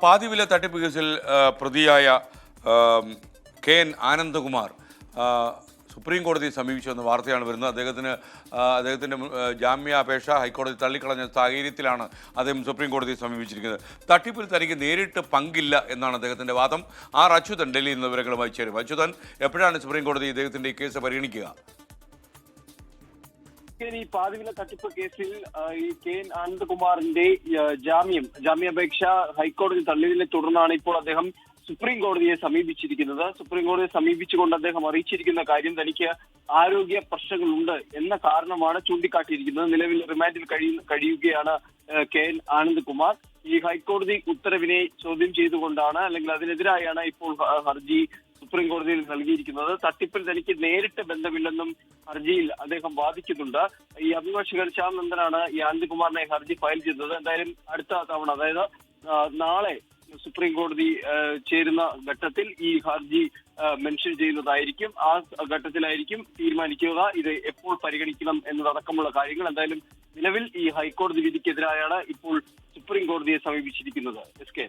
പാതിവില തട്ടിപ്പ് കേസിൽ പ്രതിയായ കെ എൻ ആനന്ദകുമാർ സുപ്രീം കോടതിയെ സമീപിച്ചുവെന്ന വാർത്തയാണ് വരുന്നത്. അദ്ദേഹത്തിൻ്റെ ജാമ്യാപേക്ഷ ഹൈക്കോടതി തള്ളിക്കളഞ്ഞ സാഹചര്യത്തിലാണ് അദ്ദേഹം സുപ്രീം കോടതിയെ സമീപിച്ചിരിക്കുന്നത്. തട്ടിപ്പിൽ തനിക്ക് നേരിട്ട് പങ്കില്ല എന്നാണ് അദ്ദേഹത്തിൻ്റെ വാദം. ആർ അച്യുതൻ ഡൽഹിയിൽ നിന്ന് വിവരങ്ങളുമായി ചേരും. അച്യുതൻ, എപ്പോഴാണ് സുപ്രീം കോടതി ഇദ്ദേഹത്തിൻ്റെ ഈ കേസ് പരിഗണിക്കുക? ഈ പാതിവില തട്ടിപ്പ് കേസിൽ ഈ കെ എൻ ആനന്ദകുമാറിന്റെ ജാമ്യാപേക്ഷ ഹൈക്കോടതി തള്ളിയതിനെ തുടർന്നാണ് ഇപ്പോൾ അദ്ദേഹം സുപ്രീം കോടതിയെ സമീപിച്ചിരിക്കുന്നത്. സുപ്രീം കോടതിയെ സമീപിച്ചുകൊണ്ട് അദ്ദേഹം അറിയിച്ചിരിക്കുന്ന കാര്യം തനിക്ക് ആരോഗ്യ പ്രശ്നങ്ങളുണ്ട് എന്ന കാരണമാണ് ചൂണ്ടിക്കാട്ടിയിരിക്കുന്നത്. നിലവിൽ റിമാൻഡിൽ കഴിയുകയാണ് കെ എൻ ആനന്ദകുമാർ. ഈ ഹൈക്കോടതി ഉത്തരവിനെ ചോദ്യം ചെയ്തുകൊണ്ടാണ്, അല്ലെങ്കിൽ അതിനെതിരായാണ് ഇപ്പോൾ ഹർജി സുപ്രീം കോടതിയിൽ നൽകിയിരിക്കുന്നത്. തട്ടിപ്പിൽ തനിക്ക് നേരിട്ട് ബന്ധമില്ലെന്നും ഹർജിയിൽ അദ്ദേഹം വാദിക്കുന്നുണ്ട്. ഈ അഭിഭാഷകൻ ശ്യാം നന്ദനാണ് ഈ ആനന്ദകുമാറിനെ ഹർജി ഫയൽ ചെയ്തത്. എന്തായാലും അടുത്ത തവണ, അതായത് നാളെ സുപ്രീം കോടതി ചേരുന്ന ഘട്ടത്തിൽ ഈ ഹർജി മെൻഷൻ ചെയ്യുന്നതായിരിക്കും. ആ ഘട്ടത്തിലായിരിക്കും തീരുമാനിക്കുക ഇത് എപ്പോൾ പരിഗണിക്കണം എന്നതടക്കമുള്ള കാര്യങ്ങൾ. എന്തായാലും നിലവിൽ ഈ ഹൈക്കോടതി വിധിക്കെതിരായാണ് ഇപ്പോൾ സുപ്രീം കോടതിയെ സമീപിച്ചിരിക്കുന്നത്. S K.